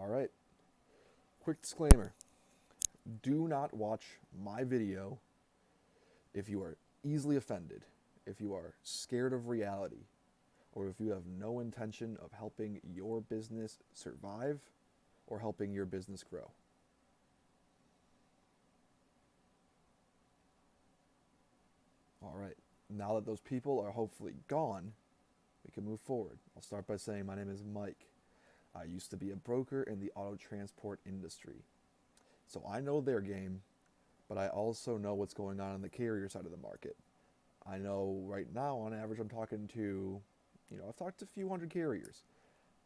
All right. Quick disclaimer. Do not watch my video if you are easily offended, if you are scared of reality, or if you have no intention of helping your business survive or helping your business grow. All right. Now that those people are hopefully gone, we can move forward. I'll start by saying my name is Mike. I used to be a broker in the auto transport industry. So I know their game, but I also know what's going on the carrier side of the market. I know right now, on average, I've talked to a few hundred carriers.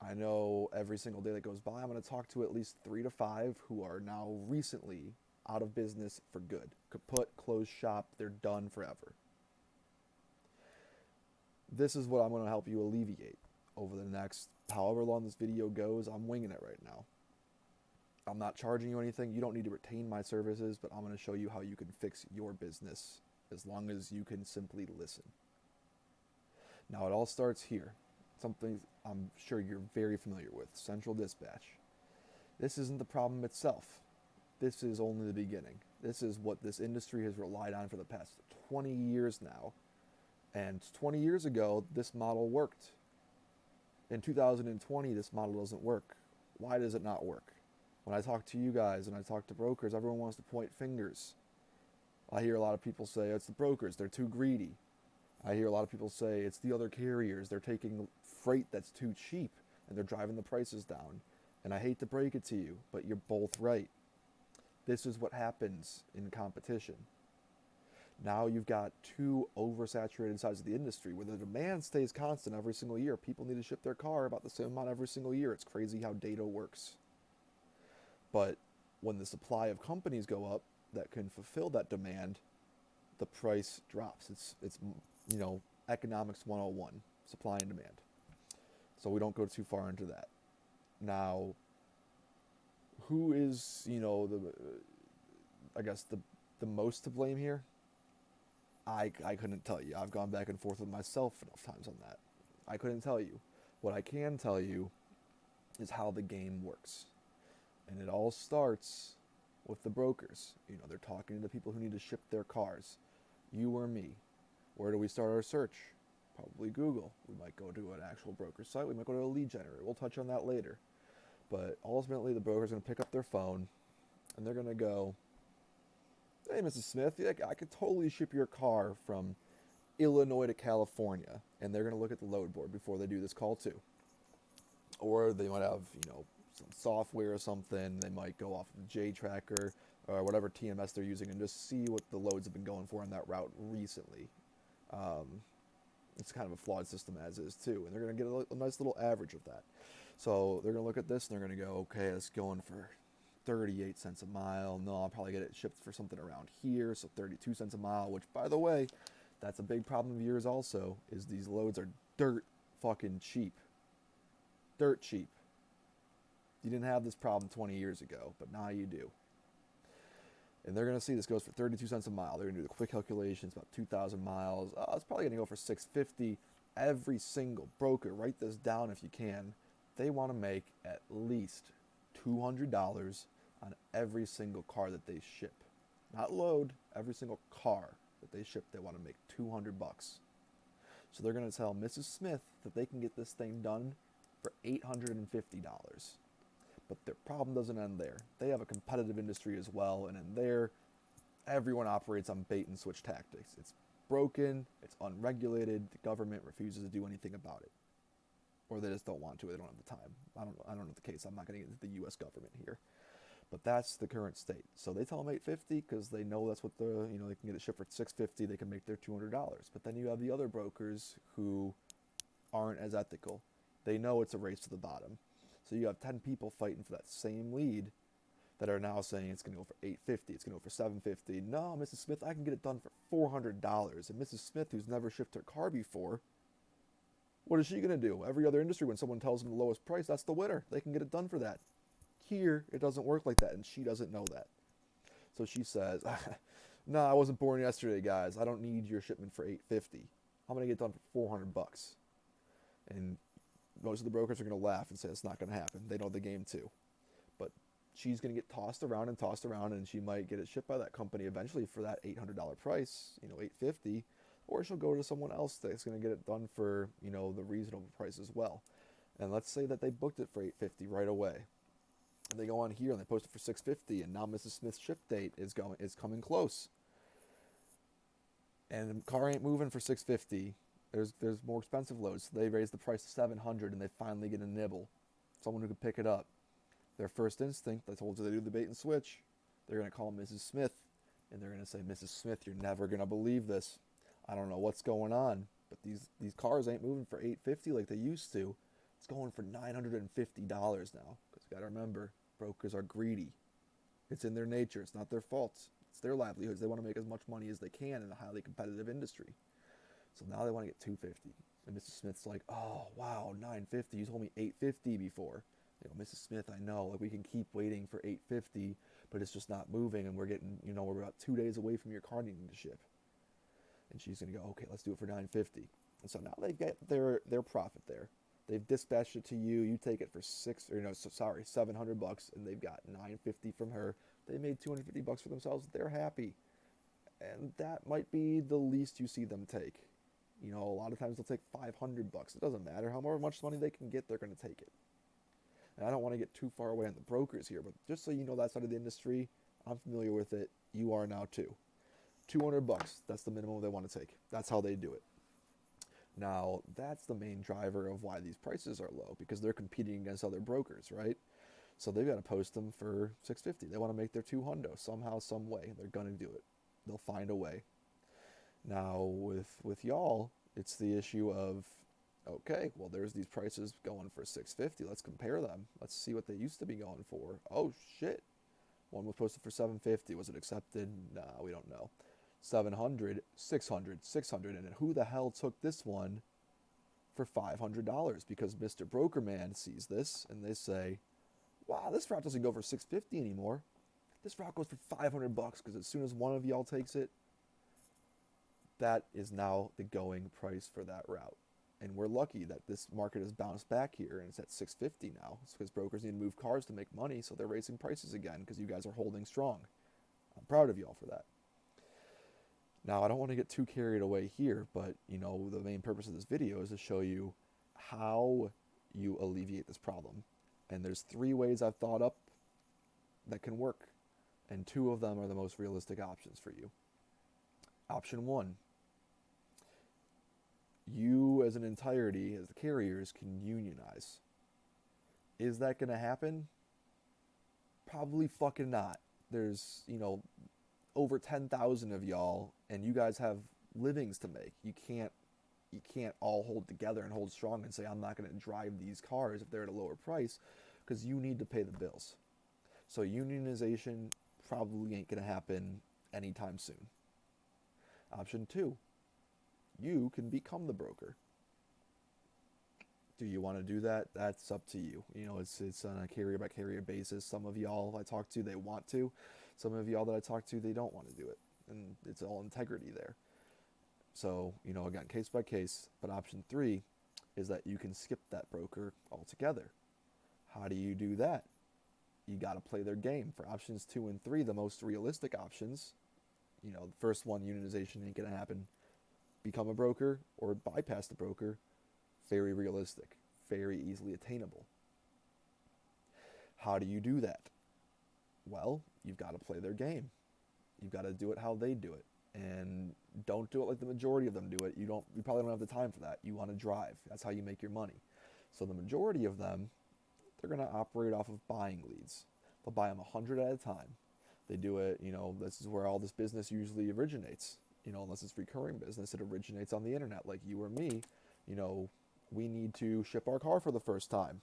I know every single day that goes by, I'm going to talk to at least 3 to 5 who are now recently out of business for good. Kaput, closed shop, they're done forever. This is what I'm going to help you alleviate over the next however long this video goes. I'm winging it right now. I'm not charging you anything. You don't need to retain my services, but I'm going to show you how you can fix your business as long as you can simply listen. Now, it all starts here. Something I'm sure you're very familiar with, Central Dispatch. This isn't the problem itself. This is only the beginning. This is what this industry has relied on for the past 20 years now. And 20 years ago, this model worked. In 2020, this model doesn't work. Why does it not work? When I talk to you guys and I talk to brokers, everyone wants to point fingers. I hear a lot of people say it's the brokers, they're too greedy. I hear a lot of people say it's the other carriers, they're taking freight that's too cheap and they're driving the prices down. And I hate to break it to you, but you're both right. This is what happens in competition. Now you've got two oversaturated sides of the industry where the demand stays constant every single year. People need to ship their car about the same amount every single year. It's crazy how data works. But when the supply of companies go up that can fulfill that demand, the price drops. It's economics 101, supply and demand. So we don't go too far into that. Now, who is, the most to blame here? I couldn't tell you. I've gone back and forth with myself enough times on that. I couldn't tell you. What I can tell you is how the game works. And it all starts with the brokers. They're talking to the people who need to ship their cars. You or me. Where do we start our search? Probably Google. We might go to an actual broker site. We might go to a lead generator. We'll touch on that later. But ultimately, the broker's going to pick up their phone and they're going to go, "Hey, Mrs. Smith, yeah, I could totally ship your car from Illinois to California." And they're going to look at the load board before they do this call too. Or they might have, some software or something. They might go off of J Tracker or whatever TMS they're using and just see what the loads have been going for on that route recently. It's kind of a flawed system as is too, and they're going to get a nice little average of that. So they're going to look at this and they're going to go, okay, it's going for 38 cents a mile. No, I'll probably get it shipped for something around here, so 32 cents a mile, which, by the way, that's a big problem of yours also, is these loads are dirt fucking cheap. Dirt cheap. You didn't have this problem 20 years ago, but now you do. And they're going to see this goes for 32 cents a mile. They're going to do the quick calculations, about 2,000 miles. It's probably going to go for $6.50. Every single broker, write this down if you can, they want to make at least $200 on every car car that they ship. Not load, every single car that they ship, they want to make $200. So they're going to tell Mrs. Smith that they can get this thing done for $850. But their problem doesn't end there. They have a competitive industry as well, and in there, everyone operates on bait and switch tactics. It's broken, it's unregulated, the government refuses to do anything about it. Or they just don't want to, they don't have the time. I don't know the case, I'm not going to get into the US government here. But that's the current state. So they tell them $850 because they know that's what they can get it shipped for $650, they can make their $200. But then you have the other brokers who aren't as ethical. They know it's a race to the bottom. So you have 10 people fighting for that same lead that are now saying it's going to go for $850, it's going to go for $750. No, Mrs. Smith, I can get it done for $400. And Mrs. Smith, who's never shipped her car before, what is she going to do? Every other industry, when someone tells them the lowest price, that's the winner. They can get it done for that. Here, it doesn't work like that, and she doesn't know that. So she says, "No, I wasn't born yesterday, guys. I don't need your shipment for $850. I'm going to get it done for $400. And most of the brokers are going to laugh and say it's not going to happen. They know the game too. she's going to get tossed around, and she might get it shipped by that company eventually for that $800 price, $850, or she'll go to someone else that's going to get it done for, the reasonable price as well. And let's say that they booked it for $850 right away. And they go on here and they post it for $650, and now Mrs. Smith's ship date is coming close. And the car ain't moving for $650. There's more expensive loads. So they raise the price to $700, and they finally get a nibble. Someone who could pick it up. Their first instinct, I told you they do the bait and switch. They're going to call Mrs. Smith, and they're going to say, Mrs. Smith, you're never going to believe this. I don't know what's going on, but these cars ain't moving for $850 like they used to. It's going for $950 now. Because you got to remember, brokers are greedy. It's in their nature. It's not their fault. It's their livelihoods. They want to make as much money as they can in a highly competitive industry. So now they want to get $250. And Mrs. Smith's like, oh, wow, $950. You told me $850 before. Mrs. Smith, I know, like we can keep waiting for $850, but it's just not moving, and we're getting, we're about 2 days away from your car needing to ship. And she's going to go, okay, let's do it for $950. And so now they've got their profit there. They've dispatched it to you. You take it for $700, and they've got $950 from her. They made $250 for themselves. They're happy. And that might be the least you see them take. A lot of times they'll take $500. It doesnn't matter how much money they can get, they're going to take it. And I don't want to get too far away on the brokers here, but just so you know that side of the industry, I'm familiar with it. You are now too. $200, that's the minimum they want to take. That's how they do it. Now, that's the main driver of why these prices are low, because they're competing against other brokers, right? So they've got to post them for $650. They want to make their $200 somehow, some way. They're going to do it. They'll find a way. Now, with y'all, it's the issue of, okay, well, there's these prices going for $650. Let's compare them. Let's see what they used to be going for. Oh, shit. One was posted for $750. Was it accepted? Nah, we don't know. $700, $600, $600. And who the hell took this one for $500? Because Mr. Brokerman sees this, and they say, wow, this route doesn't go for $650 anymore. This route goes for $500, because as soon as one of y'all takes it, that is now the going price for that route. And we're lucky that this market has bounced back here, and it's at $650 now. It's because brokers need to move cars to make money, so they're raising prices again because you guys are holding strong. I'm proud of y'all for that. Now, I don't want to get too carried away here, but, the main purpose of this video is to show you how you alleviate this problem. And there's 3 ways I've thought up that can work, and 2 of them are the most realistic options for you. Option 1. You as an entirety, as the carriers, can unionize. Is that going to happen? Probably fucking not. There's, over 10,000 of y'all, and you guys have livings to make. You can't all hold together and hold strong and say, I'm not going to drive these cars if they're at a lower price, because you need to pay the bills. So unionization probably ain't going to happen anytime soon. Option 2. You can become the broker. Do you want to do that? That's up to you. It's on a carrier by carrier basis. Some of y'all I talk to, they want to. Some of y'all that I talk to, they don't want to do it. And it's all integrity there. So, again, case by case. But option 3 is that you can skip that broker altogether. How do you do that? You got to play their game. For options 2 and 3, the most realistic options, the first one, unionization ain't going to happen. Become a broker or bypass the broker, very realistic, very easily attainable. How do you do that? Well, you've got to play their game. You've got to do it how they do it. And don't do it like the majority of them do it. You probably don't have the time for that. You want to drive. That's how you make your money. So the majority of them, they're going to operate off of buying leads. They'll buy them 100 at a time. They do it, this is where all this business usually originates. Unless it's recurring business, it originates on the internet, like you or me. We need to ship our car for the first time.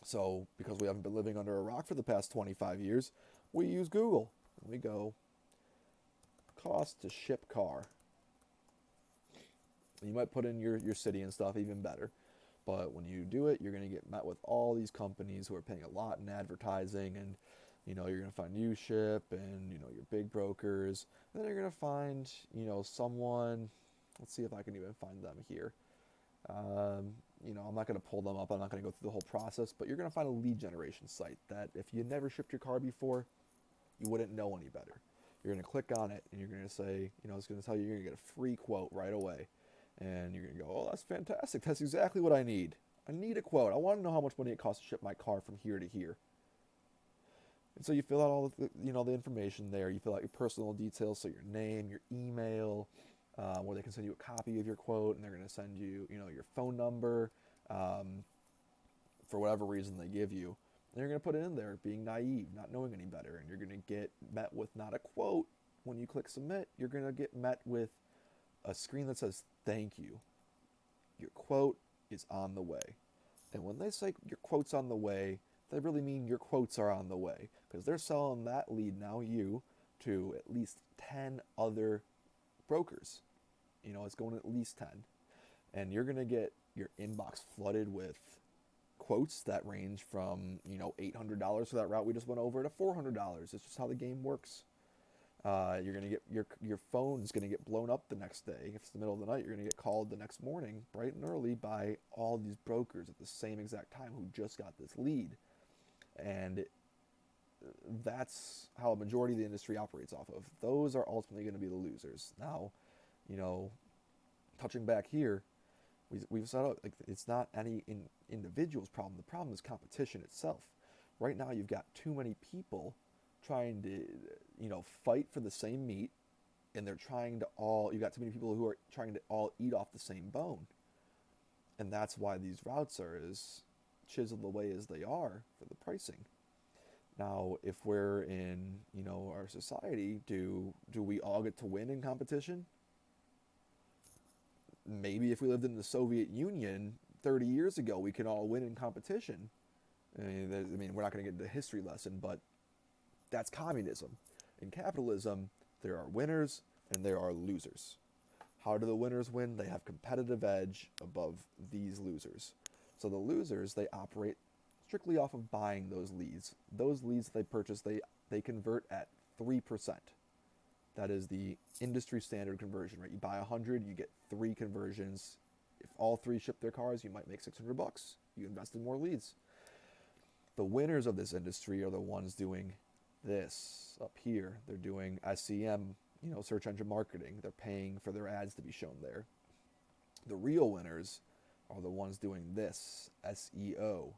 So, because we haven't been living under a rock for the past 25 years, we use Google. And we go, cost to ship car. And you might put in your city and stuff, even better. But when you do it, you're going to get met with all these companies who are paying a lot in advertising, and you're going to find U-Ship and, your big brokers. And then you're going to find, someone, let's see if I can even find them here. I'm not going to pull them up. I'm not going to go through the whole process, but you're going to find a lead generation site that if you never shipped your car before, you wouldn't know any better. You're going to click on it and you're going to say, it's going to tell you you're going to get a free quote right away. And you're going to go, oh, that's fantastic. That's exactly what I need. I need a quote. I want to know how much money it costs to ship my car from here to here. And so you fill out all the, the information there. You fill out your personal details, so your name, your email, where they can send you a copy of your quote, and they're going to send you, your phone number, for whatever reason they give you. And you're going to put it in there, being naive, not knowing any better, and you're going to get met with not a quote. When you click submit, you're going to get met with a screen that says, thank you. Your quote is on the way. And when they say your quote's on the way, they really mean your quotes are on the way, because they're selling that lead, now you, to at least 10 other brokers. It's going to at least 10. And you're going to get your inbox flooded with quotes that range from, $800 for that route we just went over to $400. It's just how the game works. You're going to get your phone's going to get blown up the next day. If it's the middle of the night, you're going to get called the next morning, bright and early, by all these brokers at the same exact time who just got this lead. And that's how a majority of the industry operates off of. Those are ultimately going to be the losers. Now, touching back here, we've set up, it's not any individual's problem. The problem is competition itself. Right now, you've got too many people trying to, fight for the same meat, and you've got too many people who are trying to all eat off the same bone. And that's why these routes are as chiseled away as they are for the pricing. Now, if we're in, our society, do we all get to win in competition? Maybe if we lived in the Soviet Union 30 years ago, we can all win in competition. We're not going to get into a history lesson, but that's communism. In capitalism, there are winners and there are losers. How do the winners win? They have competitive edge above these losers. So the losers, they operate strictly off of buying those leads. Those leads they purchase, they convert at 3%. That is the industry standard conversion rate. You buy 100, you get 3 conversions. If all 3 ship their cars, you might make $600. You invest in more leads. The winners of this industry are the ones doing this up here. They're doing SEM, search engine marketing. They're paying for their ads to be shown there. The real winners are the ones doing this, SEO,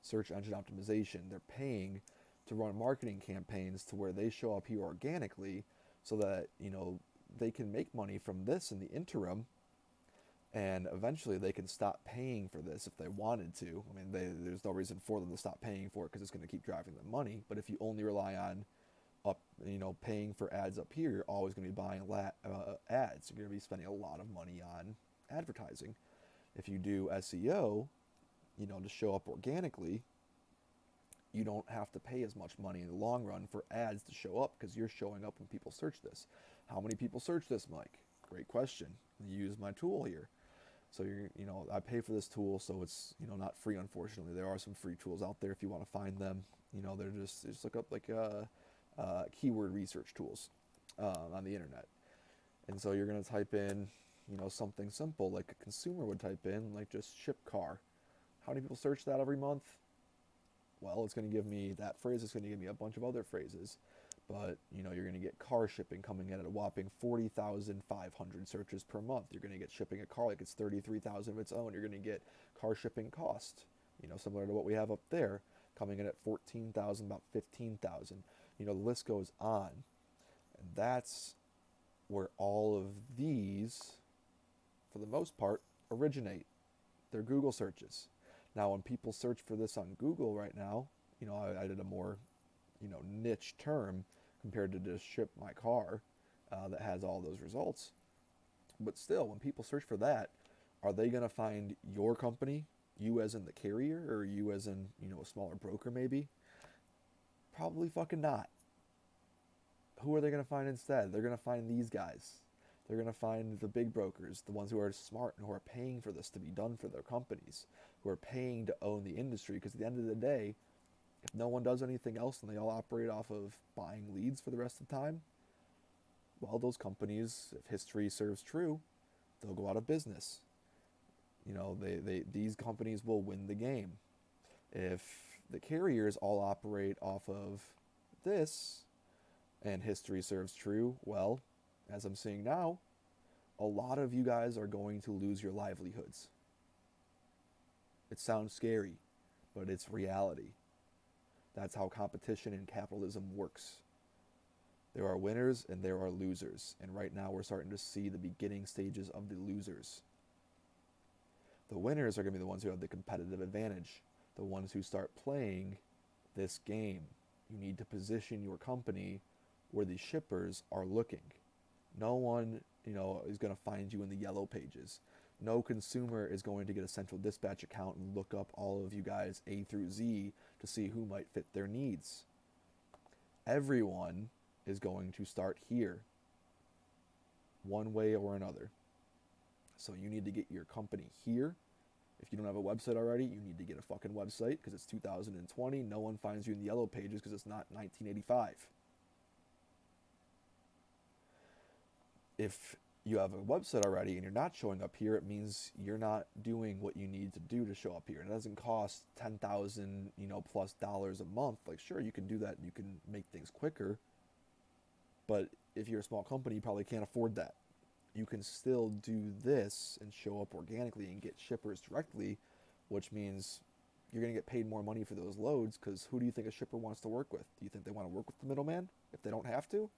search engine optimization. They're paying to run marketing campaigns to where they show up here organically, so that, they can make money from this in the interim, and eventually they can stop paying for this if they wanted to. There's no reason for them to stop paying for it, because it's going to keep driving them money. But if you only rely on paying for ads up here, you're always going to be buying ads. You're going to be spending a lot of money on advertising. If you do SEO, to show up organically, you don't have to pay as much money in the long run for ads to show up, because you're showing up when people search this. How many people search this, Mike? Great question. You use my tool here. So I pay for this tool, so it's, not free, unfortunately. There are some free tools out there if you want to find them. They're just look up keyword research tools on the internet. And so you're going to type in, something simple like a consumer would type in, like just ship car. How many people search that every month? Well, it's going to give me that phrase. It's going to give me a bunch of other phrases. But, you're going to get car shipping coming in at a whopping 40,500 searches per month. You're going to get shipping a car like it's 33,000 of its own. You're going to get car shipping cost, similar to what we have up there, coming in at 14,000, about 15,000. The list goes on. And that's where all of these, for the most part, originate. They're Google searches. Now, when people search for this on Google right now, I did a more, niche term compared to just ship my car that has all those results. But still, when people search for that, are they going to find your company, you as in the carrier, or you as in, a smaller broker maybe? Probably fucking not. Who are they going to find instead? They're going to find these guys. They're going to find the big brokers, the ones who are smart and who are paying for this to be done for their companies, who are paying to own the industry. Because at the end of the day, if no one does anything else and they all operate off of buying leads for the rest of the time, well, those companies, if history serves true, they'll go out of business. These companies will win the game. If the carriers all operate off of this, and history serves true, well, as I'm seeing now, a lot of you guys are going to lose your livelihoods. It sounds scary, but it's reality. That's how competition and capitalism works. There are winners and there are losers, and right now we're starting to see the beginning stages of the losers. The winners are going to be the ones who have the competitive advantage, the ones who start playing this game. You need to position your company where the shippers are looking. No one, is going to find you in the yellow pages. No consumer is going to get a central dispatch account and look up all of you guys A through Z to see who might fit their needs. Everyone is going to start here, one way or another. So you need to get your company here. If you don't have a website already, you need to get a fucking website, because it's 2020. No one finds you in the yellow pages because it's not 1985. If you have a website already and you're not showing up here, it means you're not doing what you need to do to show up here. It doesn't cost $10,000, plus dollars a month. Like, sure, you can do that. You can make things quicker. But if you're a small company, you probably can't afford that. You can still do this and show up organically and get shippers directly, which means you're going to get paid more money for those loads, because who do you think a shipper wants to work with? Do you think they want to work with the middleman if they don't have to?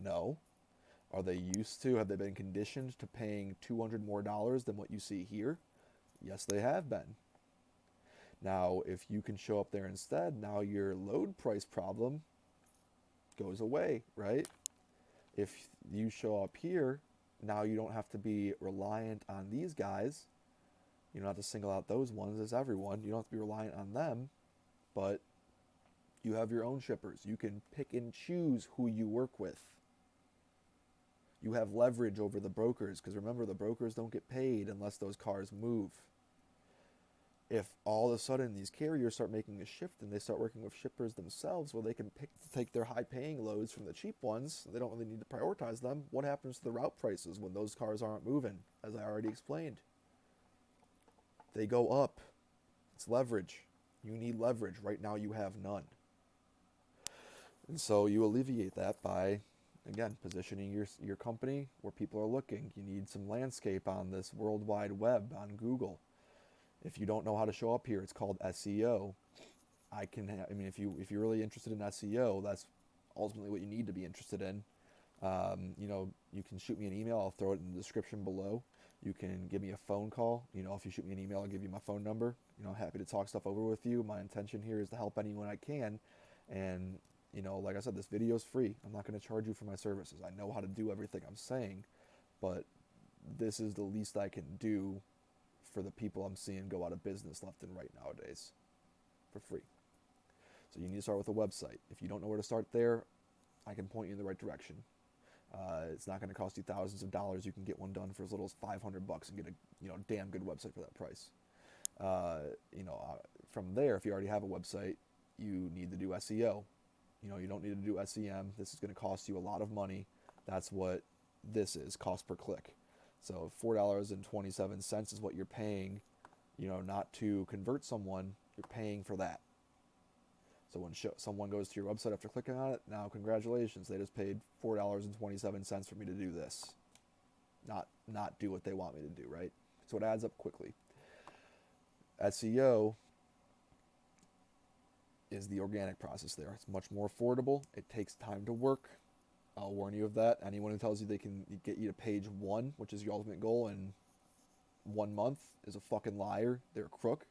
No. Are they used to, have they been conditioned to paying $200 more than what you see here? Yes, they have been. Now, if you can show up there instead, now your load price problem goes away, right? If you show up here, now you don't have to be reliant on these guys. You don't have to single out those ones as everyone. You don't have to be reliant on them, but you have your own shippers. You can pick and choose who you work with. You have leverage over the brokers, because remember, the brokers don't get paid unless those cars move. If all of a sudden these carriers start making a shift and they start working with shippers themselves, where they can take their high-paying loads from the cheap ones, they don't really need to prioritize them. What happens to the route prices when those cars aren't moving? As I already explained, they go up. It's leverage. You need leverage. Right now you have none. And so you alleviate that by, again, positioning your company where people are looking. You need some landscape on this World Wide Web, on Google. If you don't know how to show up here, it's called SEO. If you're really interested in SEO, that's ultimately what you need to be interested in. You can shoot me an email. I'll throw it in the description below. You can give me a phone call. If you shoot me an email, I'll give you my phone number. Happy to talk stuff over with you. My intention here is to help anyone I can. And, like I said, this video is free. I'm not going to charge you for my services. I know how to do everything I'm saying, but this is the least I can do for the people I'm seeing go out of business left and right nowadays for free. So you need to start with a website. If you don't know where to start there, I can point you in the right direction. It's not going to cost you thousands of dollars. You can get one done for as little as $500 and get a damn good website for that price. From there, if you already have a website, you need to do SEO. You don't need to do SEM. This is going to cost you a lot of money. That's what this is, cost per click. So $4.27 is what you're paying, not to convert someone, you're paying for that. So when someone goes to your website after clicking on it, now congratulations, they just paid $4.27 for me to do this. Not do what they want me to do, right? So it adds up quickly. SEO is the organic process there. It's much more affordable. It takes time to work. I'll warn you of that. Anyone who tells you they can get you to page 1, which is your ultimate goal, in 1 month is a fucking liar. They're a crook.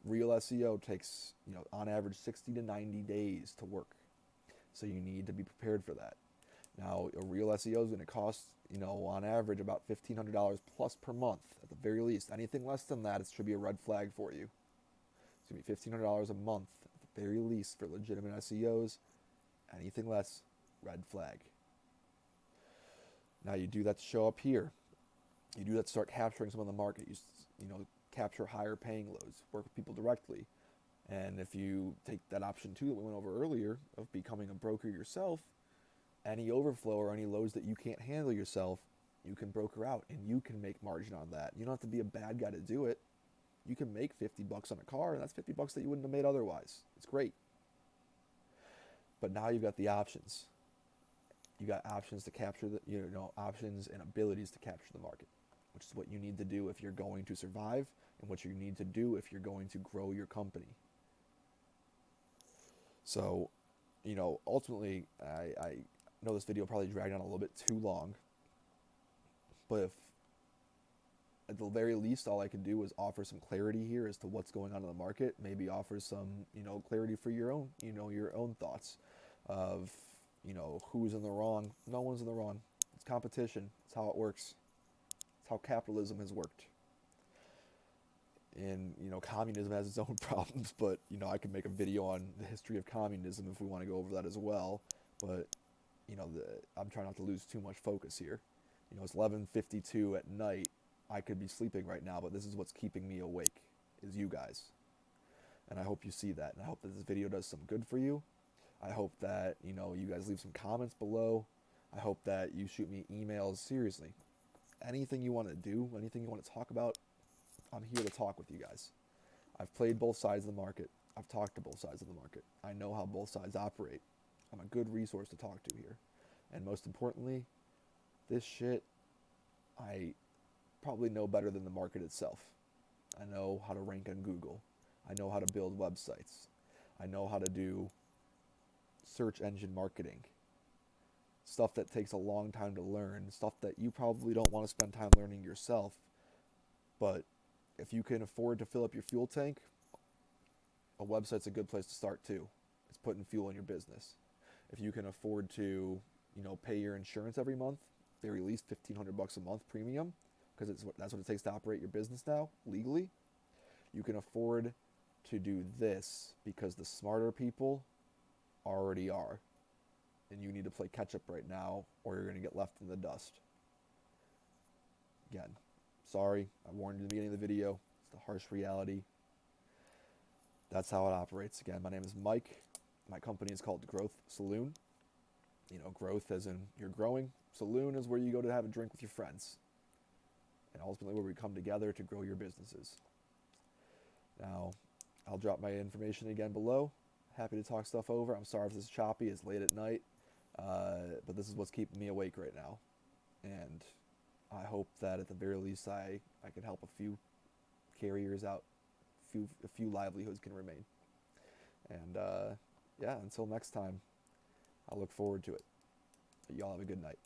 Real SEO takes, on average 60 to 90 days to work. So you need to be prepared for that. Now, a real SEO is going to cost, on average about $1,500 plus per month at the very least. Anything less than that, it should be a red flag for you. It's going to be $1,500 a month at the very least for legitimate SEOs. Anything less, red flag. Now you do that to show up here. You do that to start capturing some of the market. You capture higher paying loads, work with people directly. And if you take that option too that we went over earlier of becoming a broker yourself, any overflow or any loads that you can't handle yourself, You can broker out and you can make margin on that. You don't have to be a bad guy to do it. You can make $50 on a car, and that's $50 that you wouldn't have made otherwise. It's great. But now you've got the options. You got options to capture the, options and abilities to capture the market, which is what you need to do if you're going to survive and what you need to do if you're going to grow your company. So, ultimately, I know this video probably dragged on a little bit too long, but if at the very least all I can do is offer some clarity here as to what's going on in the market, maybe offer some, clarity for your own, your own thoughts of, who's in the wrong. No one's in the wrong. It's competition. It's how it works. It's how capitalism has worked. And, communism has its own problems, but, I could make a video on the history of communism if we want to go over that as well. But, I'm trying not to lose too much focus here. It's 11:52 at night. I could be sleeping right now, but this is what's keeping me awake, is you guys. And I hope you see that. And I hope that this video does some good for you. I hope that, you guys leave some comments below. I hope that you shoot me emails. Seriously, anything you want to do, anything you want to talk about, I'm here to talk with you guys. I've played both sides of the market. I've talked to both sides of the market. I know how both sides operate. I'm a good resource to talk to here. And most importantly, this shit, I probably know better than the market itself. I know how to rank on Google. I know how to build websites. I know how to do search engine marketing. Stuff that takes a long time to learn. Stuff that you probably don't want to spend time learning yourself. But if you can afford to fill up your fuel tank, a website's a good place to start too. It's putting fuel in your business. If you can afford to, pay your insurance every month, very least $1,500 a month premium, because that's what it takes to operate your business now legally. You can afford to do this because the smarter people already are, and you need to play catch up right now, or you're going to get left in the dust. Again, sorry, I warned you at the beginning of the video. It's the harsh reality. That's how it operates. Again, my name is Mike. My company is called Growth Saloon. Growth as in you're growing. Saloon is where you go to have a drink with your friends. And ultimately where we come together to grow your businesses. Now, I'll drop my information again below. Happy to talk stuff over. I'm sorry if this is choppy. It's late at night. But this is what's keeping me awake right now. And I hope that at the very least I can help a few carriers out. A few livelihoods can remain. And until next time, I look forward to it. But y'all have a good night.